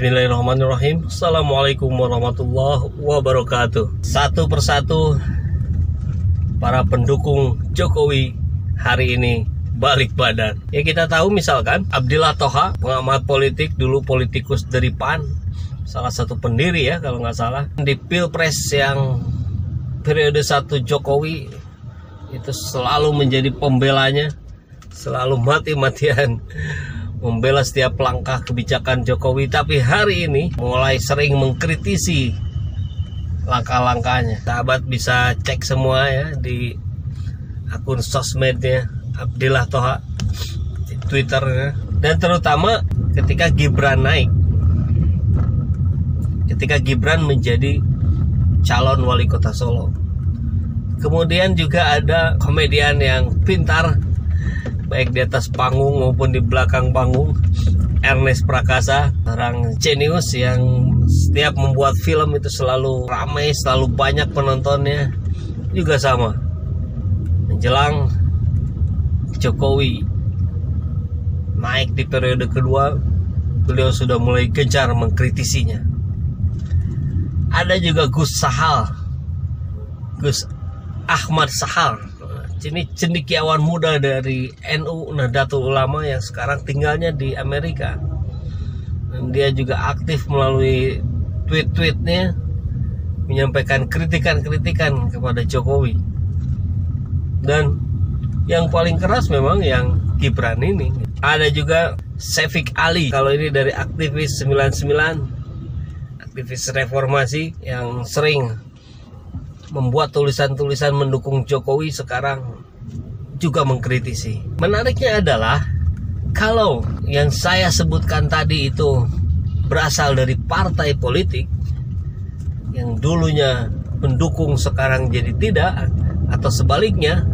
Bismillahirrahmanirrahim. Assalamualaikum warahmatullahi wabarakatuh. Satu persatu para pendukung Jokowi hari ini balik badan. Ya, kita tahu misalkan Abdillah Thoha, pengamat politik, dulu politikus dari PAN, salah satu pendiri ya kalau nggak salah. Di Pilpres yang periode 1 Jokowi itu selalu menjadi pembelanya, selalu mati-matian membela setiap langkah kebijakan Jokowi. Tapi hari ini mulai sering mengkritisi langkah-langkahnya. Sahabat bisa cek semua ya di akun sosmednya Abdillah Thoha, di Twitternya. Dan terutama ketika Gibran naik, ketika Gibran menjadi calon wali kota Solo. Kemudian juga ada komedian yang pintar, baik di atas panggung maupun di belakang panggung, Ernest Prakasa, orang jenius yang setiap membuat film itu selalu ramai, selalu banyak penontonnya. Juga sama, menjelang Jokowi naik di periode kedua, beliau sudah mulai gencar mengkritisinya. Ada juga Gus Ahmad Sahal, ini cendekiawan muda dari NU Nahdlatul Ulama yang sekarang tinggalnya di Amerika. Dan dia juga aktif melalui tweet-tweetnya menyampaikan kritikan-kritikan kepada Jokowi. Dan yang paling keras memang yang Gibran ini. Ada juga Syafiq Ali, kalau ini dari aktivis 99, aktivis reformasi yang sering membuat tulisan-tulisan mendukung Jokowi, sekarang juga mengkritisi. Menariknya adalah kalau yang saya sebutkan tadi itu berasal dari partai politik yang dulunya mendukung sekarang jadi tidak, atau sebaliknya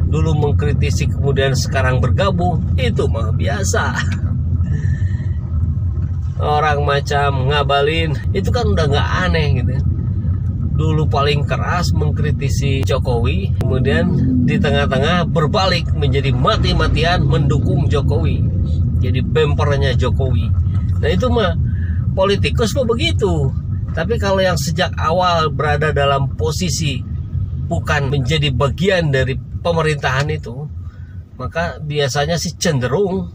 dulu mengkritisi kemudian sekarang bergabung, itu mah biasa. Orang macam Ngabalin itu kan udah nggak aneh gitu. Dulu paling keras mengkritisi Jokowi, kemudian di tengah-tengah berbalik menjadi mati-matian mendukung Jokowi, jadi bempernya Jokowi. Nah itu mah politikus mah begitu. Tapi kalau yang sejak awal berada dalam posisi bukan menjadi bagian dari pemerintahan itu, maka biasanya sih cenderung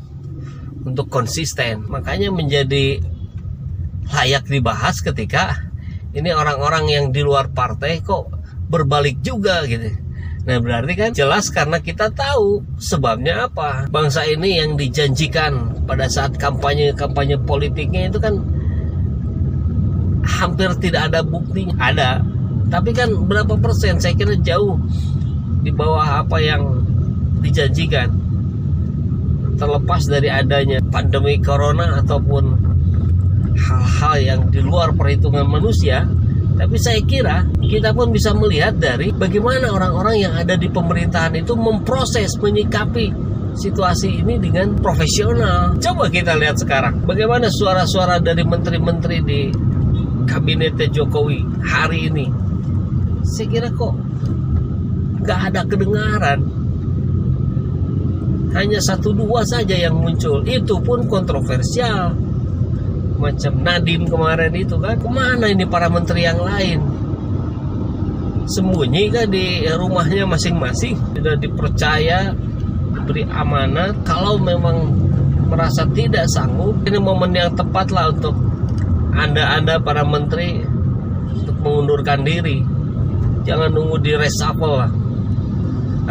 untuk konsisten. Makanya menjadi layak dibahas ketika ini orang-orang yang di luar partai kok berbalik juga gitu. Nah berarti kan jelas karena kita tahu sebabnya apa. Bangsa ini yang dijanjikan pada saat kampanye politiknya itu kan hampir tidak ada buktinya. Ada, tapi kan berapa persen? Saya kira jauh di bawah apa yang dijanjikan. Terlepas dari adanya pandemi corona ataupun hal-hal yang di luar perhitungan manusia, tapi saya kira kita pun bisa melihat dari bagaimana orang-orang yang ada di pemerintahan itu memproses, menyikapi situasi ini dengan profesional. Coba kita lihat sekarang bagaimana suara-suara dari menteri-menteri di kabinet Jokowi hari ini. Saya kira kok nggak ada kedengaran, hanya 1-2 saja yang muncul, itu pun kontroversial. Macam Nadiem kemarin itu kan, kemana ini para menteri yang lain? Sembunyi kan di rumahnya masing-masing, sudah dipercaya, diberi amanat. Kalau memang merasa tidak sanggup, ini momen yang tepat lah untuk anda para menteri untuk mengundurkan diri. Jangan nunggu di reshuffle lah.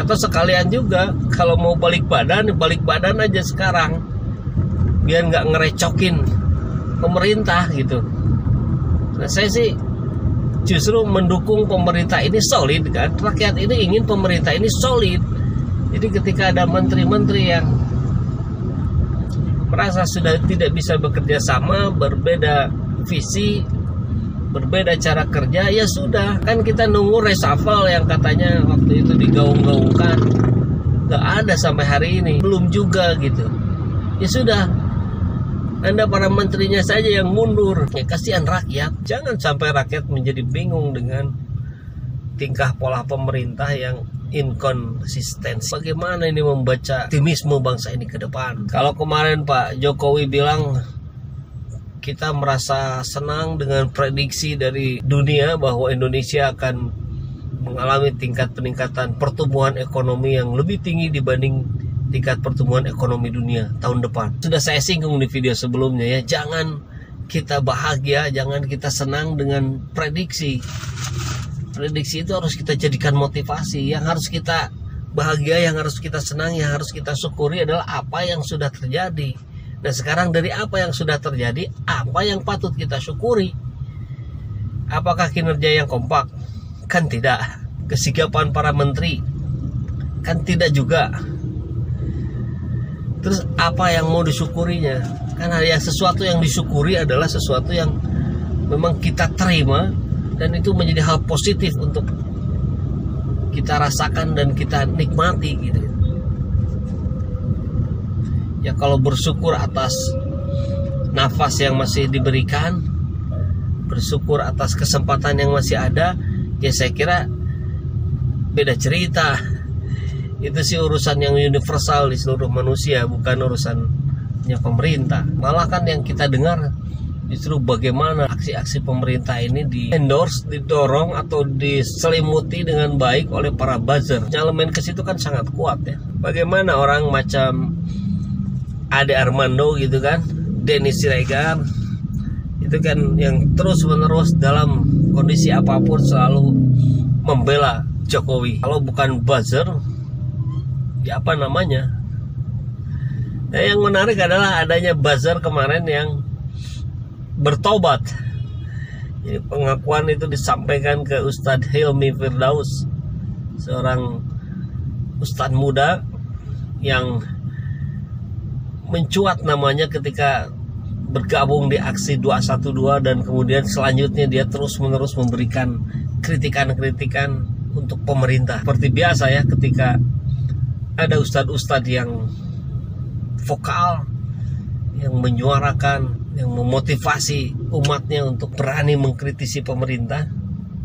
Atau sekalian juga kalau mau balik badan aja sekarang, biar nggak ngerecokin pemerintah gitu. Nah saya sih justru mendukung pemerintah ini solid kan. Rakyat ini ingin pemerintah ini solid. Jadi ketika ada menteri-menteri yang merasa sudah tidak bisa bekerja sama, berbeda visi, berbeda cara kerja, ya sudah. Kan kita nunggu reshuffle yang katanya waktu itu digaung-gaungkan, nggak ada sampai hari ini, belum juga gitu. Ya sudah, Anda para menterinya saja yang mundur. Ya kasihan rakyat. Jangan sampai rakyat menjadi bingung dengan tingkah pola pemerintah yang inkonsisten. Bagaimana ini membaca optimisme bangsa ini ke depan? Kalau kemarin Pak Jokowi bilang kita merasa senang dengan prediksi dari dunia bahwa Indonesia akan mengalami tingkat peningkatan pertumbuhan ekonomi yang lebih tinggi dibanding tingkat pertumbuhan ekonomi dunia tahun depan. Sudah saya singgung di video sebelumnya ya, jangan kita bahagia, jangan kita senang dengan prediksi. Prediksi itu harus kita jadikan motivasi. Yang harus kita bahagia, yang harus kita senang, yang harus kita syukuri adalah apa yang sudah terjadi. Nah sekarang dari apa yang sudah terjadi, apa yang patut kita syukuri? Apakah kinerja yang kompak? Kan tidak. Kesigapan para menteri? Kan tidak juga. Terus apa yang mau disyukurinya? Kan sesuatu yang disyukuri adalah sesuatu yang memang kita terima, dan itu menjadi hal positif untuk kita rasakan dan kita nikmati gitu. Ya kalau bersyukur atas nafas yang masih diberikan, bersyukur atas kesempatan yang masih ada, ya saya kira beda cerita. Itu sih urusan yang universal di seluruh manusia, bukan urusannya pemerintah. Malah kan yang kita dengar justru bagaimana aksi-aksi pemerintah ini di-endorse, didorong atau diselimuti dengan baik oleh para buzzer. Nyalemen ke situ kan sangat kuat ya. Bagaimana orang macam Ade Armando gitu kan, Denny Siregar, itu kan yang terus-menerus dalam kondisi apapun selalu membela Jokowi. Kalau bukan buzzer, ya apa namanya? Nah yang menarik adalah adanya buzzer kemarin yang bertobat. Jadi pengakuan itu disampaikan ke Ustadz Hilmi Firdaus, seorang ustadz muda yang mencuat namanya ketika bergabung di aksi 212, dan kemudian selanjutnya dia terus-menerus memberikan kritikan-kritikan untuk pemerintah. Seperti biasa ya, ketika ada ustadz-ustadz yang vokal, yang menyuarakan, yang memotivasi umatnya untuk berani mengkritisi pemerintah,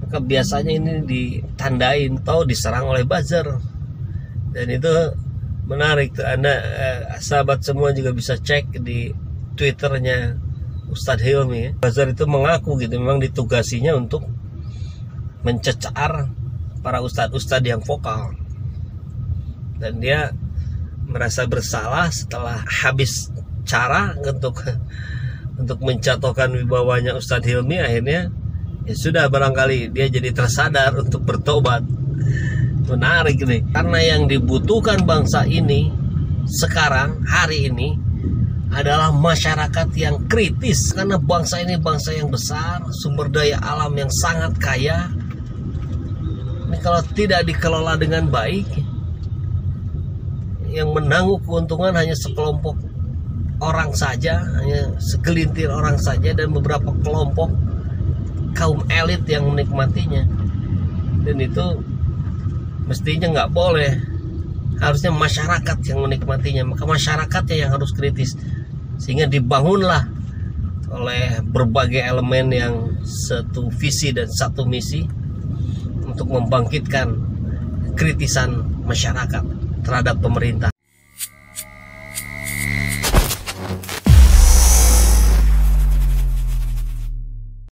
maka biasanya ini ditandain atau diserang oleh buzzer. Dan itu menarik tuh, Anda sahabat semua juga bisa cek di Twitternya Ustadz Hilmi. Buzzer itu mengaku gitu, memang ditugasinya untuk mencecar para ustadz-ustadz yang vokal, dan dia merasa bersalah setelah habis cara untuk menjatuhkan wibawanya Ustadz Hilmi. Akhirnya ya sudah, barangkali dia jadi tersadar untuk bertobat. Menarik nih, karena yang dibutuhkan bangsa ini sekarang hari ini adalah masyarakat yang kritis, karena bangsa ini bangsa yang besar, sumber daya alam yang sangat kaya. Ini kalau tidak dikelola dengan baik, yang menanggung keuntungan hanya sekelompok orang saja, hanya segelintir orang saja, dan beberapa kelompok kaum elit yang menikmatinya. Dan itu mestinya nggak boleh, harusnya masyarakat yang menikmatinya. Maka masyarakatnya yang harus kritis, sehingga dibangunlah oleh berbagai elemen yang satu visi dan satu misi untuk membangkitkan kritisan masyarakat terhadap pemerintah.